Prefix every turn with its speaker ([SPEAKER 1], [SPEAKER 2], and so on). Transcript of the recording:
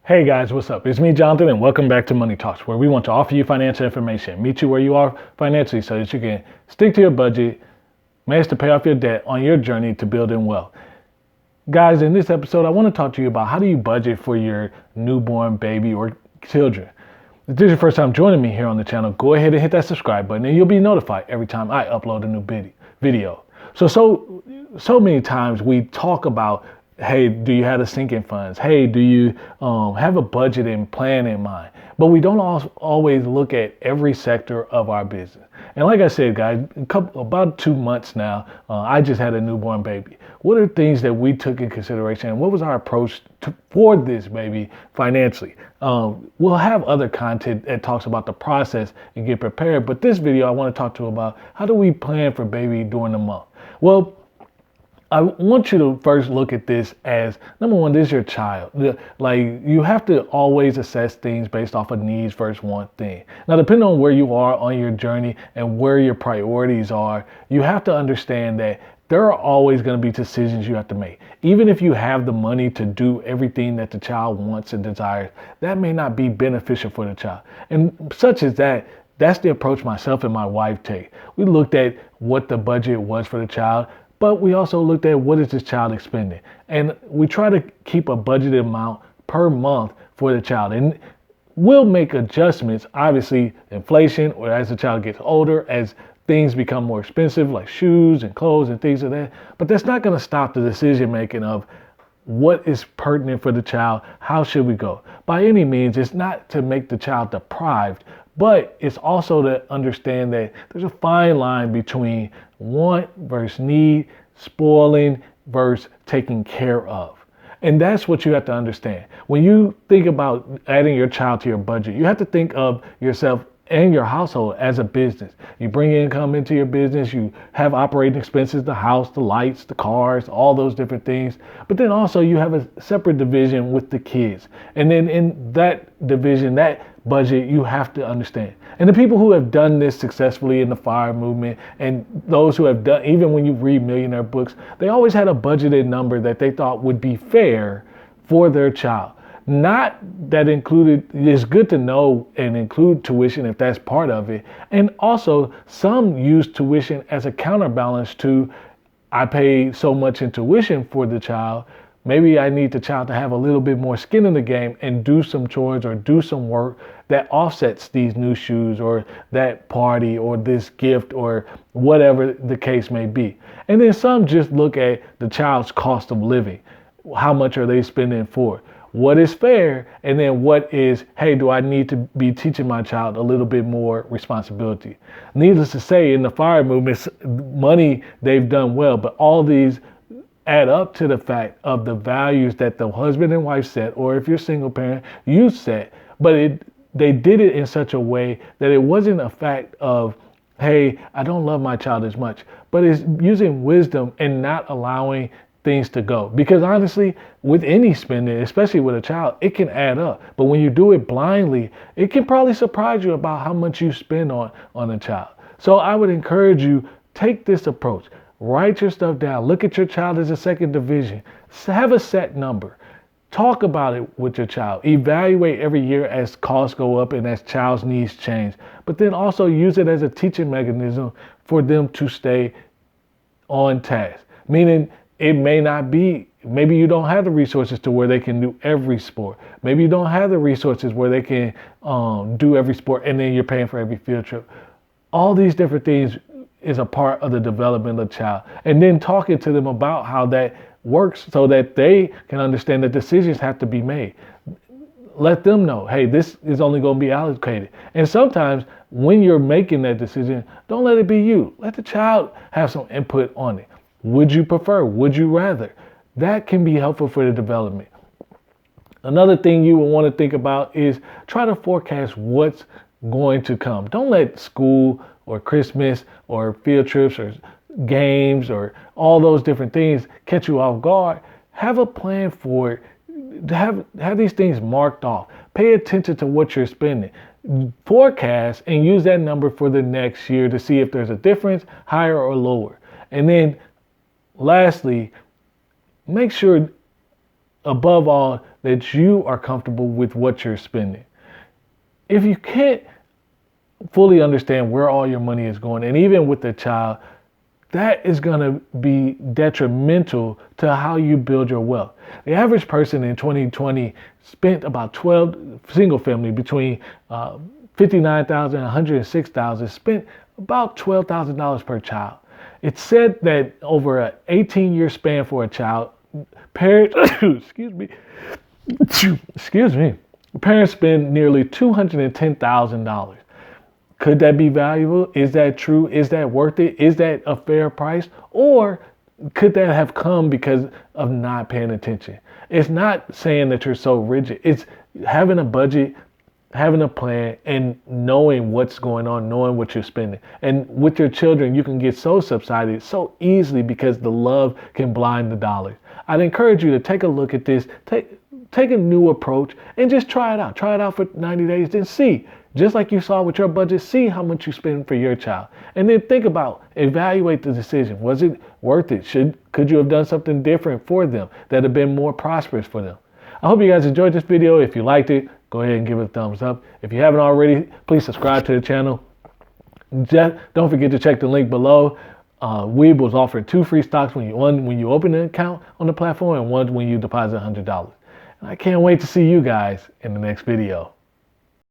[SPEAKER 1] Hey guys, what's up? It's me, Jonathan, and welcome back to Money Talks, where we want to offer you financial information, meet you where you are financially so that you can stick to your budget, manage to pay off your debt on your journey to building wealth. Guys, in this episode, I want to talk to you about how do you budget for your newborn baby or children. If this is your first time joining me here on the channel, go ahead and hit that subscribe button and you'll be notified every time I upload a new video. So many times we talk about, hey, do you have the sinking funds? Hey, do you have a budget and plan in mind? But we don't always look at every sector of our business. And like I said, guys, about 2 months now, I just had a newborn baby. What are things that we took in consideration? And what was our approach for this baby financially? We'll have other content that talks about the process and get prepared. But this video, I want to talk to you about how do we plan for baby during the month? Well, I want you to first look at this as, number one, this is your child. Like, you have to always assess things based off of needs versus one thing. Now, depending on where you are on your journey and where your priorities are, you have to understand that there are always going to be decisions you have to make. Even if you have the money to do everything that the child wants and desires, that may not be beneficial for the child. And such as that, that's the approach myself and my wife take. We looked at what the budget was for the child, but we also looked at what is this child expending. And we try to keep a budgeted amount per month for the child. And we'll make adjustments, obviously inflation, or as the child gets older, as things become more expensive, like shoes and clothes and things like that. But that's not going to stop the decision making of what is pertinent for the child. How should we go? By any means, it's not to make the child deprived, but it's also to understand that there's a fine line between want versus need, spoiling versus taking care of. And that's what you have to understand. When you think about adding your child to your budget, you have to think of yourself and your household as a business. You bring income into your business, you have operating expenses, the house, the lights, the cars, all those different things. But then also you have a separate division with the kids. And then in that division, that budget, you have to understand. And the people who have done this successfully in the FIRE movement, and those who have done, even when you read millionaire books, they always had a budgeted number that they thought would be fair for their child. Not that included, it's good to know and include tuition if that's part of it. And also some use tuition as a counterbalance to, I pay so much in tuition for the child. Maybe I need the child to have a little bit more skin in the game and do some chores or do some work that offsets these new shoes or that party or this gift or whatever the case may be. And then some just look at the child's cost of living. How much are they spending for? What is fair? And then what is, hey, do I need to be teaching my child a little bit more responsibility? Needless to say, in the FIRE movement, money, they've done well, but all these add up to the fact of the values that the husband and wife set, or if you're a single parent, you set. But they did it in such a way that it wasn't a fact of, hey, I don't love my child as much, but it's using wisdom and not allowing things to go. Because honestly, with any spending, especially with a child, it can add up. But when you do it blindly, it can probably surprise you about how much you spend on a child. So I would encourage you, take this approach. Write your stuff down. Look at your child as a second division. Have a set number. Talk about it with your child. Evaluate every year as costs go up and as child's needs change. But then also use it as a teaching mechanism for them to stay on task. Meaning, it may not be, maybe you don't have the resources to where they can do every sport. Maybe you don't have the resources where they can do every sport and then you're paying for every field trip. All these different things is a part of the development of the child. And then talking to them about how that works so that they can understand that decisions have to be made. Let them know, hey, this is only going to be allocated. And sometimes when you're making that decision, don't let it be you. Let the child have some input on it. Would you prefer? Would you rather? That can be helpful for the development. Another thing you will want to think about is try to forecast what's going to come. Don't let school or Christmas or field trips or games or all those different things catch you off guard. Have a plan for it. Have these things marked off. Pay attention to what you're spending. Forecast and use that number for the next year to see if there's a difference, higher or lower. And then lastly, make sure above all, that you are comfortable with what you're spending. If you can't fully understand where all your money is going, and even with the child, that is going to be detrimental to how you build your wealth. The average person in 2020 spent about 12, single family, between $59,000 and $106,000, spent about $12,000 per child. It's said that over an 18-year span for a child, parents, parents spend nearly $210,000. Could that be valuable? Is that true? Is that worth it? Is that a fair price? Or could that have come because of not paying attention? It's not saying that you're so rigid. It's having a budget, having a plan, and knowing what's going on, knowing what you're spending. And with your children, you can get so subsided so easily because the love can blind the dollars. I'd encourage you to take a look at this, take a new approach, and just try it out. Try it out for 90 days, then see. Just like you saw with your budget, see how much you spend for your child. And then think about, evaluate the decision. Was it worth it? Could you have done something different for them that have been more prosperous for them? I hope you guys enjoyed this video. If you liked it, go ahead and give it a thumbs up. If you haven't already, please subscribe to the channel. Don't forget to check the link below. Weeb was offering 2 free stocks when you open an account on the platform, and one when you deposit $100. And I can't wait to see you guys in the next video.